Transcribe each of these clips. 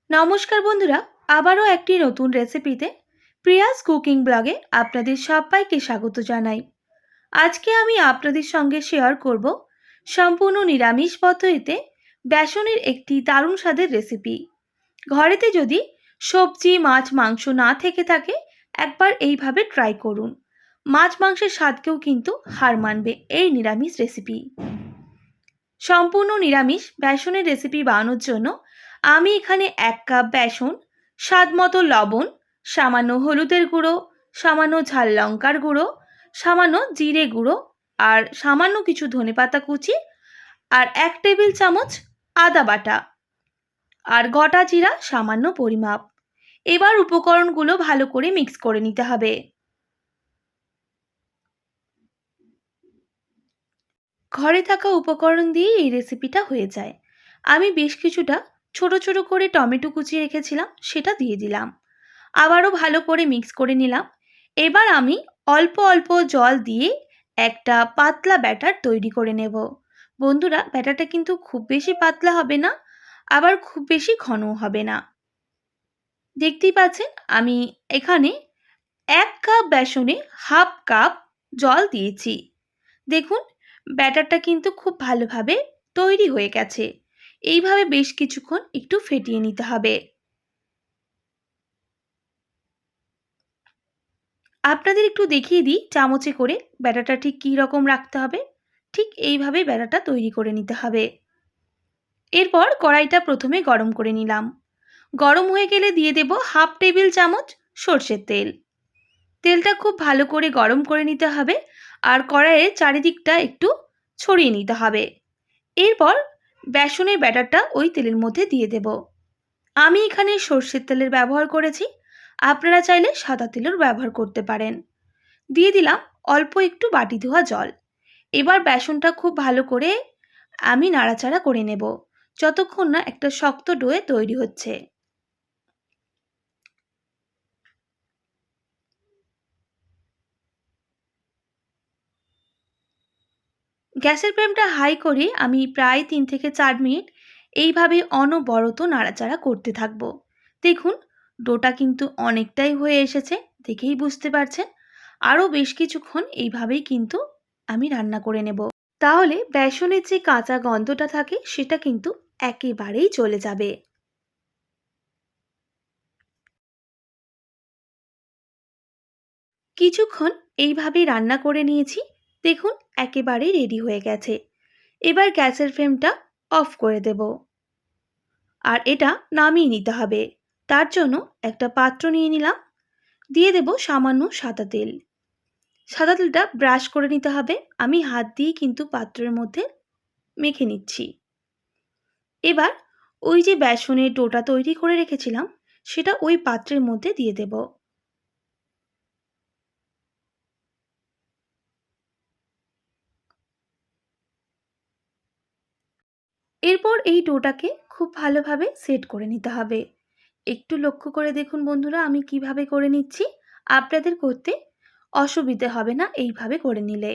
নমস্কার বন্ধুরা, আবারও একটি নতুন রেসিপিতে প্রিয়াস কুকিং ব্লগে আপনাদের সবাইকে স্বাগত জানাই। আজকে আমি আপনাদের সঙ্গে শেয়ার করব সম্পূর্ণ নিরামিষ পদ্ধতিতে বেসনের একটি দারুণ স্বাদের রেসিপি। ঘরেতে যদি সবজি, মাছ, মাংস না থেকে থাকে, একবার এইভাবে ট্রাই করুন। মাছ মাংসের স্বাদকেও কিন্তু হার মানবে এই নিরামিষ রেসিপি। সম্পূর্ণ নিরামিষ বেসনের রেসিপি বানানোর জন্য আমি এখানে 1 কাপ বেসন, স্বাদ মতো লবণ, সামান্য হলুদের গুঁড়ো, সামান্য ঝাল লঙ্কার গুঁড়ো, সামান্য জিরে গুঁড়ো আর সামান্য কিছু ধনেপাতা কুচি আর 1 টেবিল চামচ আদা বাটা আর গোটা জিরা সামান্য পরিমাপ। এবার উপকরণগুলো ভালো করে মিক্স করে নিতে হবে। ঘরে থাকা উপকরণ দিয়ে এই রেসিপিটা হয়ে যায়। আমি বেশ কিছুটা ছোট ছোট করে টমেটো কুচিয়ে রেখেছিলাম, সেটা দিয়ে দিলাম। আবারও ভালো করে মিক্স করে নিলাম। এবার আমি অল্প অল্প জল দিয়ে একটা পাতলা ব্যাটার তৈরি করে নেব। বন্ধুরা, ব্যাটারটা কিন্তু খুব বেশি পাতলা হবে না, আবার খুব বেশি ঘনও হবে না। দেখতেই পাচ্ছেন আমি এখানে 1 কাপ বেসনে হাফ কাপ জল দিয়েছি। দেখুন, ব্যাটারটা কিন্তু খুব ভালোভাবে তৈরি হয়ে গেছে। এইভাবে বেশ কিছুক্ষণ একটু ফেটিয়ে নিতে হবে। আপনাদের একটু দেখিয়ে দিই চামচে করে ব্যাটারটা ঠিক কী রকম রাখতে হবে। ঠিক এইভাবে ব্যাটারটা তৈরি করে নিতে হবে। এরপর কড়াইটা প্রথমে গরম করে নিলাম। গরম হয়ে গেলে দিয়ে দেব হাফ টেবিল চামচ সর্ষের তেল। তেলটা খুব ভালো করে গরম করে নিতে হবে আর কড়াইয়ের চারিদিকটা একটু ছড়িয়ে নিতে হবে। এরপর বেসনের ব্যাটারটা ওই তেলের মধ্যে দিয়ে দেব। আমি এখানে সর্ষের তেলের ব্যবহার করেছি, আপনারা চাইলে সাদা তেলের ব্যবহার করতে পারেন। দিয়ে দিলাম অল্প একটু বাটি ধোয়া জল। এবার বেসনটা খুব ভালো করে আমি নাড়াচাড়া করে নেব, যতক্ষণ না একটা শক্ত ডোয়ে তৈরি হচ্ছে। গ্যাসের ফ্লেমটা হাই করে আমি প্রায় 3 থেকে 4 মিনিট এইভাবে অনবরত নাড়াচাড়া করতে থাকব। দেখুন, ডোটা কিন্তু অনেকটাই হয়ে এসেছে, দেখেই বুঝতে পারছেন। আরও বেশ কিছুক্ষণ এইভাবেই কিন্তু আমি রান্না করে নেব। তাহলে বেসনের যে কাঁচা গন্ধটা থাকে সেটা কিন্তু একেবারেই চলে যাবে। কিছুক্ষণ এইভাবেই রান্না করে নিয়েছি। দেখুন, একেবারেই রেডি হয়ে গেছে। এবার গ্যাসের ফ্লেমটা অফ করে দেব আর এটা নামিয়ে নিতে হবে। তার জন্য একটা পাত্র নিয়ে নিলাম। দিয়ে দেব সামান্য সাদা তেল। সাদা তেলটা ব্রাশ করে নিতে হবে। আমি হাত দিয়েই কিন্তু পাত্রের মধ্যে মেখে নিচ্ছি। এবার ওই যে বেসনের ডোটা তৈরি করে রেখেছিলাম সেটা ওই পাত্রের মধ্যে দিয়ে দেব। এরপর এই ডোটাকে খুব ভালোভাবে সেট করে নিতে হবে। একটু লক্ষ্য করে দেখুন বন্ধুরা, আমি কিভাবে করে নিচ্ছি। আপনাদের করতে অসুবিধে হবে না এইভাবে করে নিলে।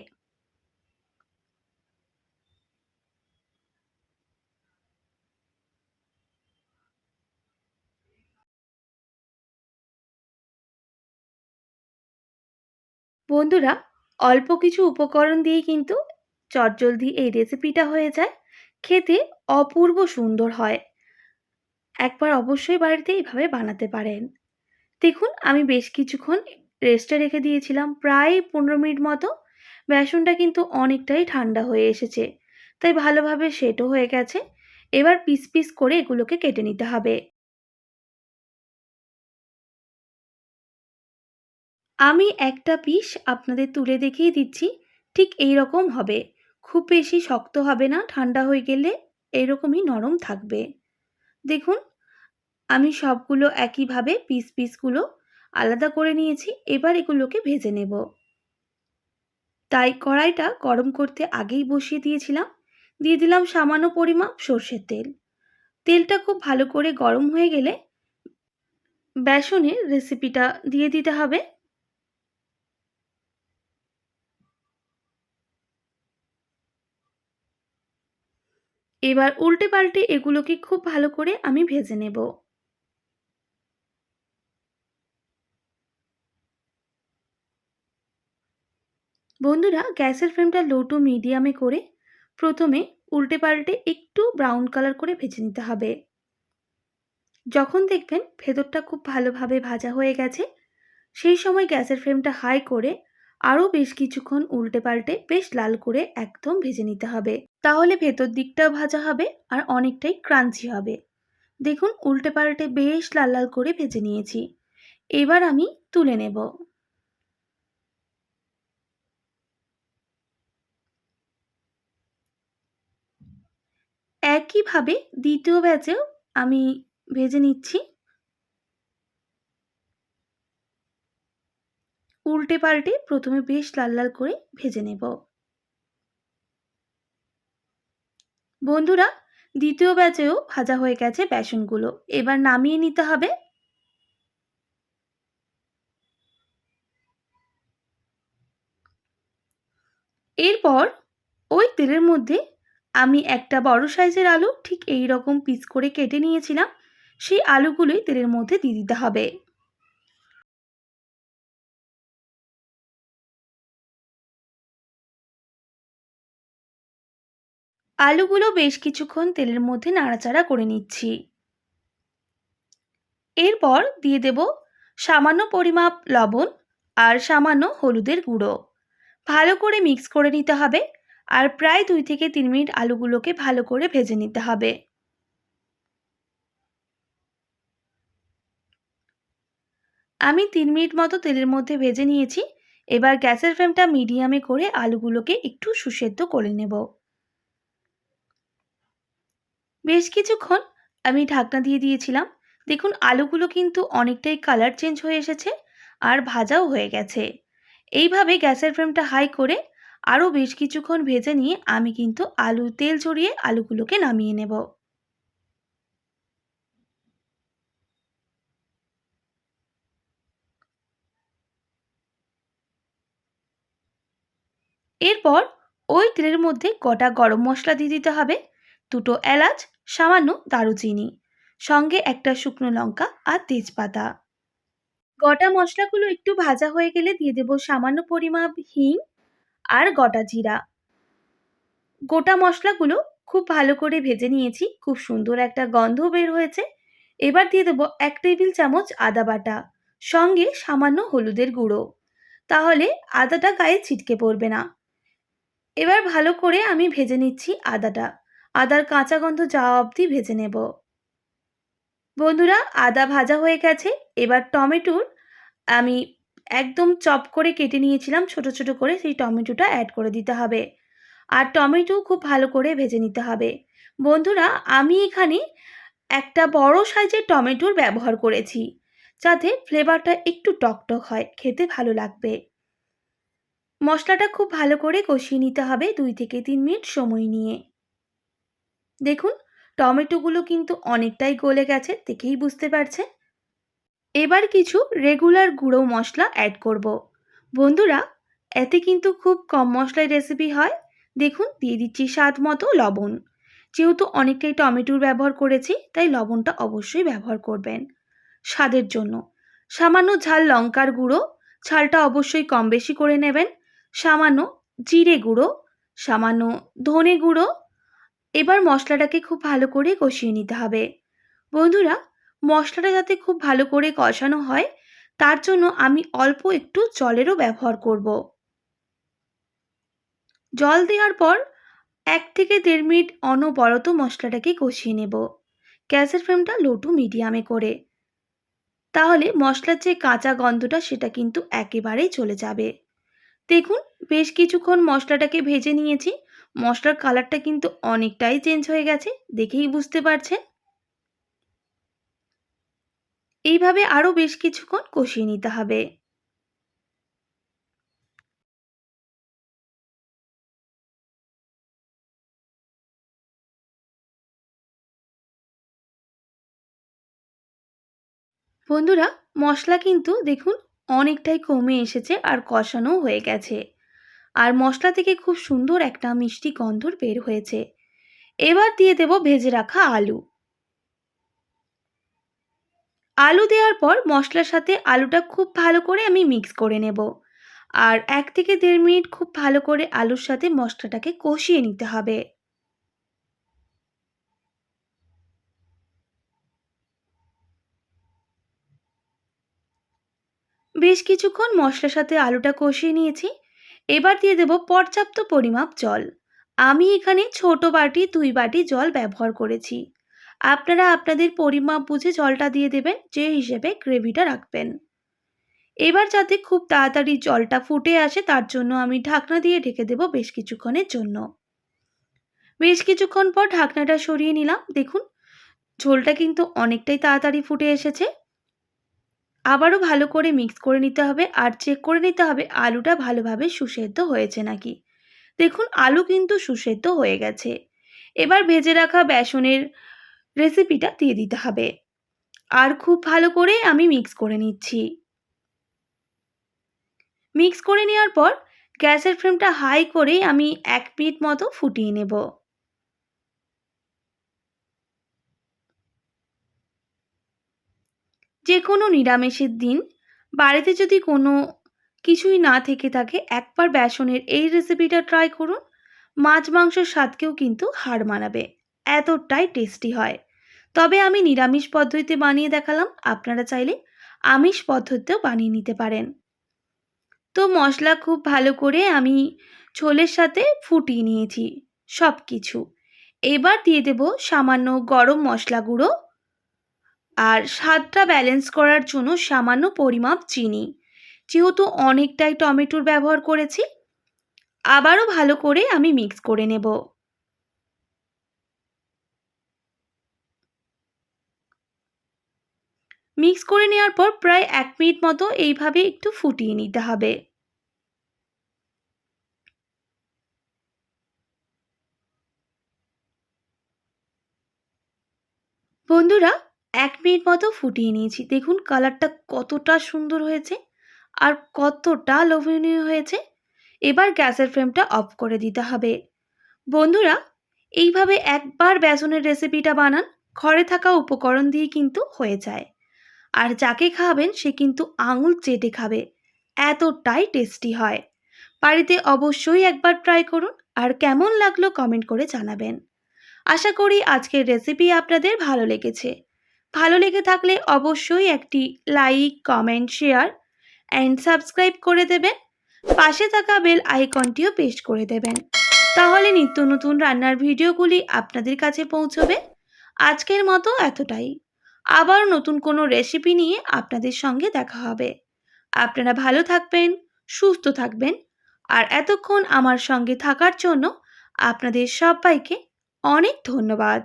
বন্ধুরা, অল্প কিছু উপকরণ দিয়েই কিন্তু চটজলদি এই রেসিপিটা হয়ে যায়। খেতে অপূর্ব সুন্দর হয়। একবার অবশ্যই বাড়িতে এইভাবে বানাতে পারেন। দেখুন, আমি বেশ কিছুক্ষণ রেস্টে রেখে দিয়েছিলাম, প্রায় 15 মিনিট মতো। বেসনটা কিন্তু অনেকটাই ঠান্ডা হয়ে এসেছে, তাই ভালোভাবে সেটও হয়ে গেছে। এবার পিস পিস করে এগুলোকে কেটে নিতে হবে। আমি একটা পিস আপনাদের তুলে দেখিয়ে দিচ্ছি। ঠিক এই রকম হবে। খুব বেশি শক্ত হবে না, ঠান্ডা হয়ে গেলে এরকমই নরম থাকবে। দেখুন, আমি সবগুলো একইভাবে পিসগুলো আলাদা করে নিয়েছি। এবার এগুলোকে ভেজে নেব। তাই কড়াইটা গরম করতে আগেই বসিয়ে দিয়েছিলাম। দিয়ে দিলাম সামান্য পরিমাপ সর্ষের তেল। তেলটা খুব ভালো করে গরম হয়ে গেলে বেসনের রেসিপিটা দিয়ে দিতে হবে। এবার উল্টে পাল্টে এগুলোকে খুব ভালো করে আমি ভেজে নেব। বন্ধুরা, গ্যাসের ফ্লেমটা লো টু মিডিয়ামে করে প্রথমে উল্টে পাল্টে একটু ব্রাউন কালার করে ভেজে নিতে হবে। যখন দেখবেন ভেতরটা খুব ভালোভাবে ভাজা হয়ে গেছে, সেই সময় গ্যাসের ফ্লেমটা হাই করে আরও বেশ কিছুক্ষণ উল্টে পাল্টে বেশ লাল করে একদম ভেজে নিতে হবে। তাহলে ভেতর দিকটাও ভাজা হবে আর অনেকটাই ক্রাঞ্চি হবে। দেখুন, উল্টে পাল্টে বেশ লাল লাল করে ভেজে নিয়েছি। এবার আমি তুলে নেব। একইভাবে দ্বিতীয় ব্যাচেও আমি ভেজে নিচ্ছি। উল্টে পাল্টে প্রথমে বেশ লাল লাল করে ভেজে নেব। বন্ধুরা, দ্বিতীয় ব্যাচেও ভাজা হয়ে গেছে বেসনগুলো। এবার নামিয়ে নিতে হবে। এরপর ওই তেলের মধ্যে আমি একটা বড় সাইজের আলু ঠিক এই রকম পিস করে কেটে নিয়েছিলাম, সেই আলুগুলোই তেলের মধ্যে দিয়ে দিতে হবে। আলুগুলো বেশ কিছুক্ষণ তেলের মধ্যে নাড়াচাড়া করে নিচ্ছি। এরপর দিয়ে দেব সামান্য পরিমাপ লবণ আর সামান্য হলুদের গুঁড়ো। ভালো করে মিক্স করে নিতে হবে আর প্রায় 2 থেকে 3 মিনিট আলুগুলোকে ভালো করে ভেজে নিতে হবে। আমি 3 মিনিট মতো তেলের মধ্যে ভেজে নিয়েছি। এবার গ্যাসের ফ্লেমটা মিডিয়ামে করে আলুগুলোকে একটু সুসেদ্ধ করে নেব। বেশ কিছুক্ষণ আমি ঢাকনা দিয়ে দিয়েছিলাম। দেখুন, আলুগুলো কিন্তু অনেকটাই কালার চেঞ্জ হয়ে এসেছে আর ভাজাও হয়ে গেছে। এইভাবে গ্যাসের ফ্লেমটা হাই করে আরও বেশ কিছুক্ষণ ভেজে নিয়ে আমি কিন্তু তেল ঝরিয়ে আলুগুলোকে নামিয়ে নেব। এরপর ওই তেলের মধ্যে গোটা গরম মশলা দিয়ে দিতে হবে, 2টো এলাচ, সামান্য দারুচিনি, সঙ্গে একটা শুকনো লঙ্কা আর তেজপাতা। গোটা মশলাগুলো একটু ভাজা হয়ে গেলে দিয়ে দেব সামান্য পরিমাণ হিং আর গোটা জিরা। গোটা মশলাগুলো খুব ভালো করে ভেজে নিয়েছি, খুব সুন্দর একটা গন্ধ বের হয়েছে। এবার দিয়ে দেবো 1 টেবিল চামচ আদা বাটা, সঙ্গে সামান্য হলুদের গুঁড়ো। তাহলে আদাটা গায়ে ছিটকে পড়বে না। এবার ভালো করে আমি ভেজে নিচ্ছি আদাটা। আদার কাঁচা গন্ধ যাওয়া অবধি ভেজে নেব। বন্ধুরা, আদা ভাজা হয়ে গেছে। এবার টমেটোর আমি একদম চপ করে কেটে নিয়েছিলাম ছোট ছোট করে, সেই টমেটোটা অ্যাড করে দিতে হবে। আর টমেটো খুব ভালো করে ভেজে নিতে হবে। বন্ধুরা, আমি এখানে একটা বড় সাইজের টমেটোর ব্যবহার করেছি, যাতে ফ্লেভারটা একটু টকটক হয়, খেতে ভালো লাগবে। মশলাটা খুব ভালো করে কষিয়ে নিতে হবে 2 থেকে 3 মিনিট সময় নিয়ে। দেখুন, টমেটোগুলো কিন্তু অনেকটাই গলে গেছে, দেখেই বুঝতে পারছেন। এবার কিছু রেগুলার গুঁড়ো মশলা অ্যাড করব। বন্ধুরা, এতে কিন্তু খুব কম মশলায় রেসিপি হয়। দেখুন, দিয়ে দিচ্ছি স্বাদ মতো লবণ। যেহেতু অনেকটাই টমেটোর ব্যবহার করেছি, তাই লবণটা অবশ্যই ব্যবহার করবেন স্বাদের জন্য। সামান্য ঝাল লঙ্কার গুঁড়ো, ঝালটা অবশ্যই কম বেশি করে নেবেন। সামান্য জিরে গুঁড়ো, সামান্য ধনে গুঁড়ো। এবার মশলাটাকে খুব ভালো করে কষিয়ে নিতে হবে। বন্ধুরা, মশলাটা যাতে খুব ভালো করে কষানো হয়, তার জন্য আমি অল্প একটু জলেরও ব্যবহার করব। জল দেওয়ার পর 1 থেকে 1.5 মিনিট অনবরত মশলাটাকে কষিয়ে নেব, গ্যাসের ফ্লেমটা লো টু মিডিয়ামে করে। তাহলে মশলার যে কাঁচা গন্ধটা সেটা কিন্তু একেবারেই চলে যাবে। দেখুন, বেশ কিছুক্ষণ মশলাটাকে ভেজে নিয়েছি। মশলার কালারটা কিন্তু অনেকটাই চেঞ্জ হয়ে গেছে, দেখেই বুঝতে পারছেন। এইভাবে আরও বেশ কিছুক্ষণ কষিয়ে নিতে হবে। বন্ধুরা, মশলা কিন্তু দেখুন অনেকটাই কমে এসেছে আর কষানোও হয়ে গেছে। আর মশলা থেকে খুব সুন্দর একটা মিষ্টি গন্ধ বের হয়েছে। এবার দিয়ে দেব ভেজে রাখা আলু। আলু দেওয়ার পর মশলার সাথে আলুটা খুব ভালো করে আমি মিক্স করে নেব। আর ১ থেকে ১.৫ মিনিট খুব ভালো করে আলুর সাথে মশলাটাকে কষিয়ে নিতে হবে। বেশ কিছুক্ষণ মশলার সাথে আলুটা কষিয়ে নিয়েছি। এবার দিয়ে দেব পর্যাপ্ত পরিমাপ জল। আমি এখানে ছোট বাটি ২ বাটি জল ব্যবহার করেছি। আপনারা আপনাদের পরিমাপ বুঝে জলটা দিয়ে দেবেন, যে হিসেবে গ্রেভিটা রাখবেন। এবার যাতে খুব তাড়াতাড়ি জলটা ফুটে আসে তার জন্য আমি ঢাকনা দিয়ে ঢেকে দেব বেশ কিছুক্ষণের জন্য। বেশ কিছুক্ষণ পর ঢাকনাটা সরিয়ে নিলাম। দেখুন, ঝোলটা কিন্তু অনেকটাই তাড়াতাড়ি ফুটে এসেছে। আবারও ভালো করে মিক্স করে নিতে হবে আর চেক করে নিতে হবে আলুটা ভালোভাবে সুসেদ্ধ হয়েছে নাকি। দেখুন, আলু কিন্তু সুসেদ্ধ হয়ে গেছে। এবার ভেজে রাখা বেসনের রেসিপিটা দিয়ে দিতে হবে আর খুব ভালো করে আমি মিক্স করে নিচ্ছি। মিক্স করে নেওয়ার পর গ্যাসের ফ্লেমটা হাই করেই আমি ১ মিনিট মতো ফুটিয়ে নেব। যে কোনো নিরামিষের দিন বাড়িতে যদি কোনো কিছুই না থেকে থাকে, একবার বেসনের এই রেসিপিটা ট্রাই করুন। মাছ মাংসের স্বাদকেও কিন্তু হার মানাবে, এতটাই টেস্টি হয়। তবে আমি নিরামিষ পদ্ধতিতে বানিয়ে দেখালাম, আপনারা চাইলে আমিষ পদ্ধতিতেও বানিয়ে নিতে পারেন। তো মশলা খুব ভালো করে আমি ঝোলের সাথে ফুটিয়ে নিয়েছি সব কিছু। এবার দিয়ে দেব সামান্য গরম মশলা গুঁড়ো আর স্বাদটা ব্যালেন্স করার জন্য সামান্য পরিমাপ চিনি। যেহেতু অনেকটাই টমেটোর ব্যবহার করেছি, আবারও ভালো করে আমি মিক্স করে নেব। মিক্স করে নেওয়ার পর প্রায় ১ মিনিট মতো এইভাবে একটু ফুটিয়ে নিতে হবে। বন্ধুরা, ১ মিনিট মতো ফুটিয়ে নিয়েছি। দেখুন কালারটা কতটা সুন্দর হয়েছে আর কতটা লোভনীয় হয়েছে। এবার গ্যাসের ফ্লেমটা অফ করে দিতে হবে। বন্ধুরা, এইভাবে একবার বেসনের রেসিপিটা বানান, ঘরে থাকা উপকরণ দিয়ে কিন্তু হয়ে যায়। আর যাকে খাওয়াবেন সে কিন্তু আঙুল চেটে খাবে, এতটাই টেস্টি হয়। বাড়িতে অবশ্যই একবার ট্রাই করুন আর কেমন লাগলো কমেন্ট করে জানাবেন। আশা করি আজকের রেসিপি আপনাদের ভালো লেগেছে। ভালো লেগে থাকলে অবশ্যই একটি like, comment, share and subscribe করে দেবেন। পাশে থাকা বেল আইকনটিও প্রেস করে দেবেন। তাহলে নিত্য নতুন রান্নার ভিডিওগুলি আপনাদের কাছে পৌঁছবে। আজকের মতো এতটাই। আবার নতুন কোনো রেসিপি নিয়ে আপনাদের সঙ্গে দেখা হবে। আপনারা ভালো থাকবেন, সুস্থ থাকবেন আর এতক্ষণ আমার সঙ্গে থাকার জন্য আপনাদের সবাইকে অনেক ধন্যবাদ।